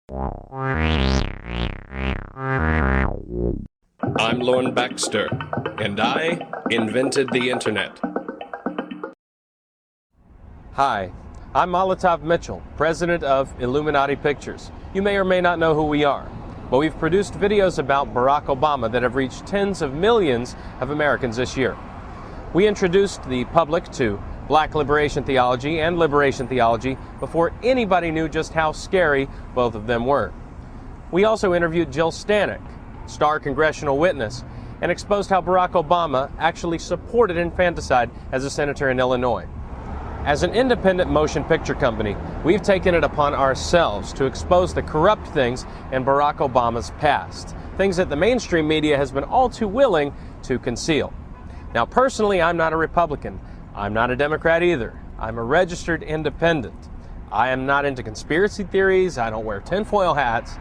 I'm Lorne Baxter, and I invented the internet. Hi, I'm Molotov Mitchell, president of Illuminati Pictures. You may or may not know who we are, but we've produced videos about Barack Obama that have reached tens of millions of Americans this year. We introduced the public to Black liberation theology and liberation theology before anybody knew just how scary both of them were. We also interviewed Jill Stanek, star congressional witness, and exposed how Barack Obama actually supported infanticide as a senator in Illinois. As an independent motion picture company, we've taken it upon ourselves to expose the corrupt things in Barack Obama's past, things that the mainstream media has been all too willing to conceal. Now, personally, I'm not a Republican. I'm not a Democrat either. I'm a registered independent. I am not into conspiracy theories. I don't wear tinfoil hats.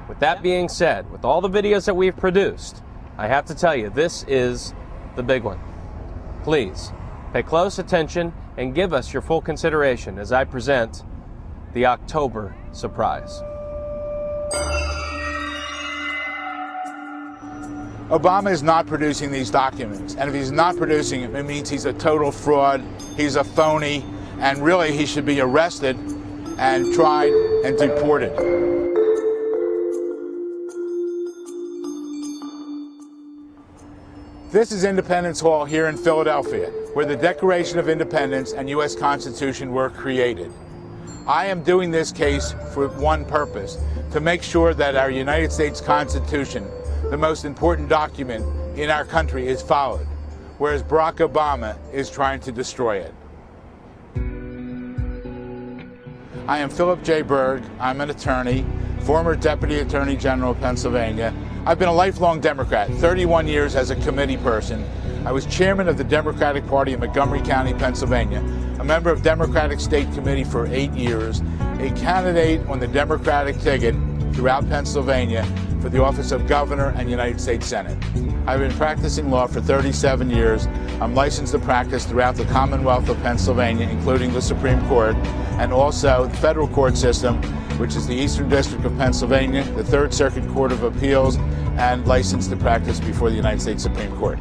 With that being said, with all the videos that we've produced, I have to tell you, this is the big one. Please pay close attention and give us your full consideration as I present the October surprise. Obama is not producing these documents, and if he's not producing them, it means he's a total fraud, he's a phony, and really he should be arrested and tried and deported. This is Independence Hall here in Philadelphia, where the Declaration of Independence and U.S. Constitution were created. I am doing this case for one purpose, to make sure that our United States Constitution, the most important document in our country, is followed, whereas Barack Obama is trying to destroy it. I am Philip J. Berg. I'm an attorney, former Deputy Attorney General of Pennsylvania. I've been a lifelong Democrat, 31 years as a committee person. I was chairman of the Democratic Party in Montgomery County, Pennsylvania, a member of Democratic State Committee for 8 years, a candidate on the Democratic ticket throughout Pennsylvania for the office of Governor and United States Senate. I've been practicing law for 37 years. I'm licensed to practice throughout the Commonwealth of Pennsylvania, including the Supreme Court, and also the federal court system, which is the Eastern District of Pennsylvania, the Third Circuit Court of Appeals, and licensed to practice before the United States Supreme Court.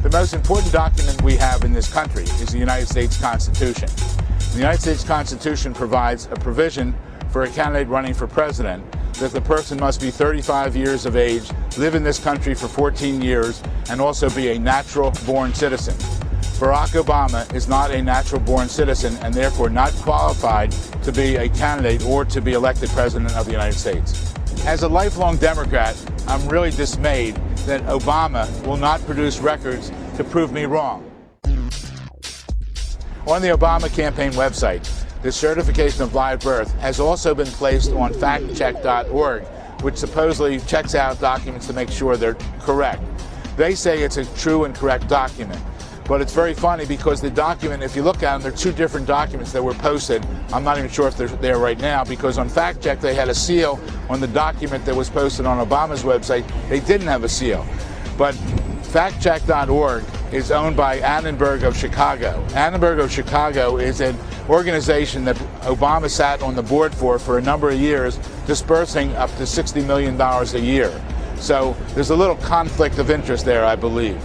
The most important document we have in this country is the United States Constitution. The United States Constitution provides a provision for a candidate running for president that the person must be 35 years of age, live in this country for 14 years, and also be a natural-born citizen. Barack Obama is not a natural-born citizen and therefore not qualified to be a candidate or to be elected president of the United States. As a lifelong Democrat, I'm really dismayed that Obama will not produce records to prove me wrong. On the Obama campaign website, the certification of live birth has also been placed on factcheck.org, which supposedly checks out documents to make sure they're correct. They say it's a true and correct document. But it's very funny because the document, if you look at them, they're two different documents that were posted. I'm not even sure if they're there right now, because on Fact Check they had a seal on the document that was posted on Obama's website. They didn't have a seal. But factcheck.org is owned by Annenberg of Chicago. Annenberg of Chicago is an organization that Obama sat on the board for a number of years, dispersing up to $60 million a year. So there's a little conflict of interest there, I believe.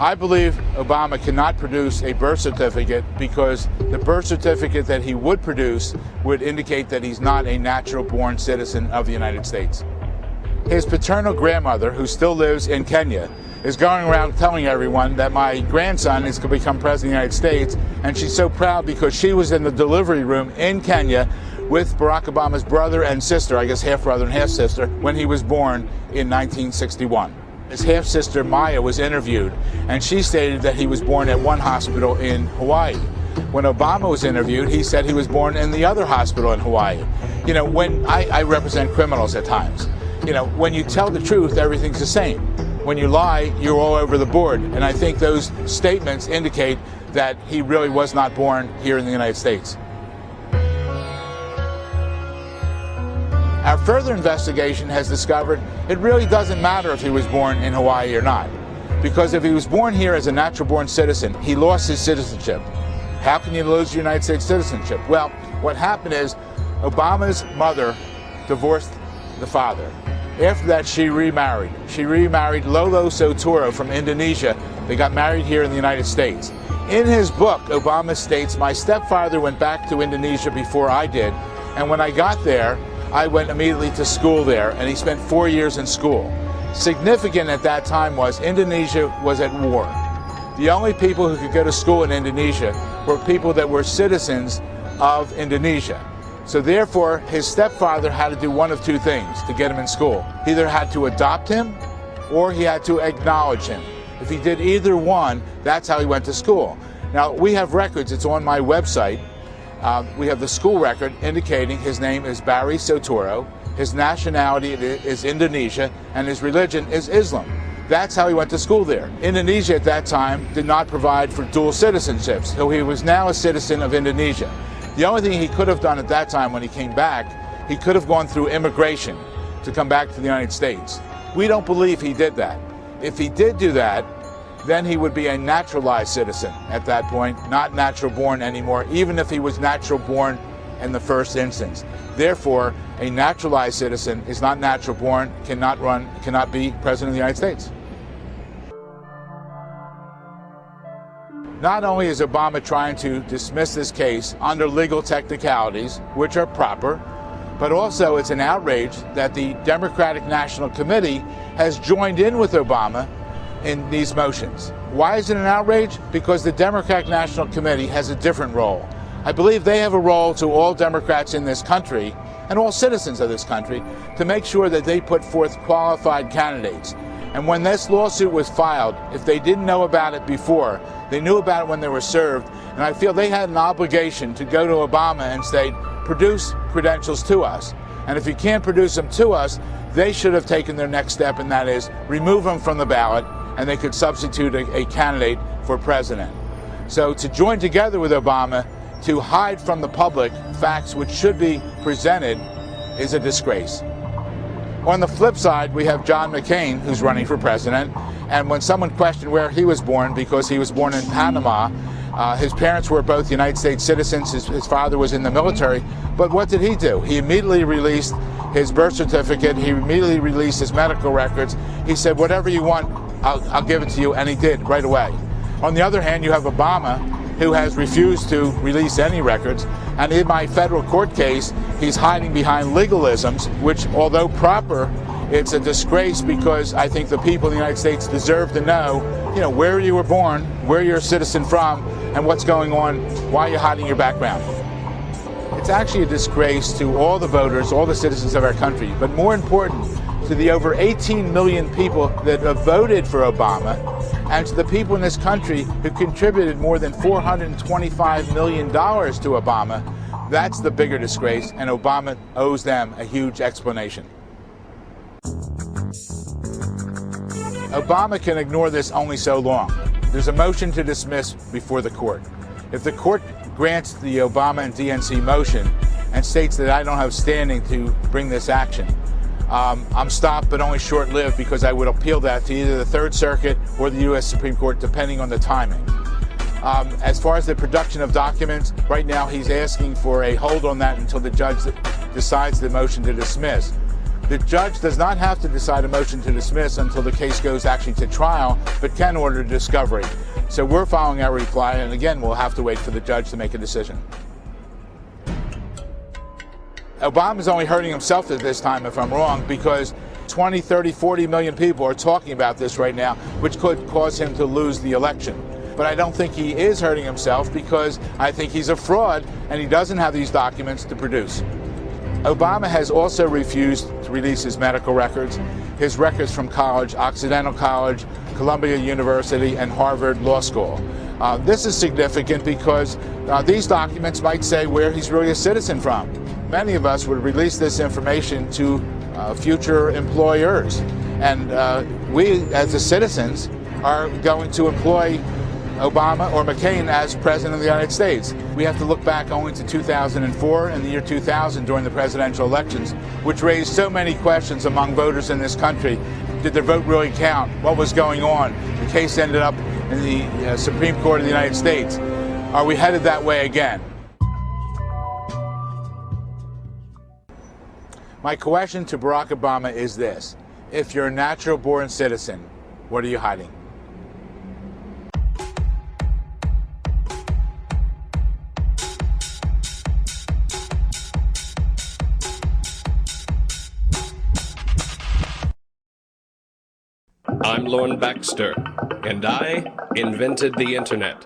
I believe Obama cannot produce a birth certificate because the birth certificate that he would produce would indicate that he's not a natural-born citizen of the United States. His paternal grandmother, who still lives in Kenya, is going around telling everyone that my grandson is going to become president of the United States, and she's so proud because she was in the delivery room in Kenya with Barack Obama's brother and sister, I guess half-brother and half-sister, when he was born in 1961. His half-sister Maya was interviewed, and she stated that he was born at one hospital in Hawaii. When Obama was interviewed, he said he was born in the other hospital in Hawaii. You know, when I represent criminals at times. You know, when you tell the truth, everything's the same. when you lie, you're all over the board. And I think those statements indicate that he really was not born here in the United States. Our further investigation has discovered it really doesn't matter if he was born in Hawaii or not. Because if he was born here as a natural-born citizen, he lost his citizenship. How can you lose your United States citizenship? Well, what happened is Obama's mother divorced the father. After that, she remarried. She remarried Lolo Sotoro from Indonesia. They got married here in the United States. In his book, Obama states, "My stepfather went back to Indonesia before I did, and when I got there, I went immediately to school there," and he spent 4 years in school. Significant at that time was Indonesia was at war. The only people who could go to school in Indonesia were people that were citizens of Indonesia. So therefore, his stepfather had to do one of two things to get him in school. He either had to adopt him or he had to acknowledge him. If he did either one, that's how he went to school. Now, we have records. It's on my website. We have the school record indicating his name is Barry Sotoro, his nationality is Indonesia, and his religion is Islam. That's how he went to school there. Indonesia at that time did not provide for dual citizenships, so he was now a citizen of Indonesia. The only thing he could have done at that time when he came back, he could have gone through immigration to come back to the United States. We don't believe he did that. If he did do that, then he would be a naturalized citizen at that point, not natural born anymore, even if he was natural born in the first instance. Therefore, a naturalized citizen is not natural born, cannot be president of the United States. Not only is Obama trying to dismiss this case under legal technicalities, which are proper, but also it's an outrage that the Democratic National Committee has joined in with Obama in these motions. Why is it an outrage? Because the Democratic National Committee has a different role. I believe they have a role to all Democrats in this country and all citizens of this country to make sure that they put forth qualified candidates. And when this lawsuit was filed, if they didn't know about it before, they knew about it when they were served, and I feel they had an obligation to go to Obama and say, produce credentials to us. And if you can't produce them to us, they should have taken their next step, and that is remove them from the ballot, and they could substitute a candidate for president. So to join together with Obama to hide from the public facts which should be presented is a disgrace. On the flip side, we have John McCain, who's running for president, and when someone questioned where he was born, because he was born in Panama, his parents were both United States citizens, his father was in the military, but what did he do? He immediately released his birth certificate, he immediately released his medical records. He said, whatever you want, I'll give it to you, and he did right away. On the other hand, you have Obama, who has refused to release any records, and in my federal court case, he's hiding behind legalisms, which, although proper, it's a disgrace because I think the people in the United States deserve to know, where you were born, where you're a citizen from, and what's going on, why you're hiding your background. It's actually a disgrace to all the voters, all the citizens of our country, but more important, to the over 18 million people that have voted for Obama, and to the people in this country who contributed more than $425 million to Obama. That's the bigger disgrace, and Obama owes them a huge explanation. Obama can ignore this only so long. There's a motion to dismiss before the court. If the court grants the Obama and DNC motion and states that I don't have standing to bring this action, I'm stopped, but only short-lived, because I would appeal that to either the Third Circuit or the U.S. Supreme Court, depending on the timing. As far as the production of documents, right now he's asking for a hold on that until the judge decides the motion to dismiss. The judge does not have to decide a motion to dismiss until the case goes actually to trial, but can order discovery. So we're following our reply, and again, we'll have to wait for the judge to make a decision. Obama's only hurting himself at this time, if I'm wrong, because 20, 30, 40 million people are talking about this right now, which could cause him to lose the election. But I don't think he is hurting himself, because I think he's a fraud and he doesn't have these documents to produce. Obama has also refused to release his medical records, his records from college, Occidental College, Columbia University, and Harvard Law School. This is significant because these documents might say where he's really a citizen from. Many of us would release this information to future employers, and we, as the citizens, are going to employ Obama or McCain as President of the United States. We have to look back only to 2004 and the year 2000 during the presidential elections, which raised so many questions among voters in this country. Did their vote really count? What was going on? The case ended up in the Supreme Court of the United States. Are we headed that way again? My question to Barack Obama is this: if you're a natural-born citizen, what are you hiding? I'm Lorne Baxter, and I invented the Internet.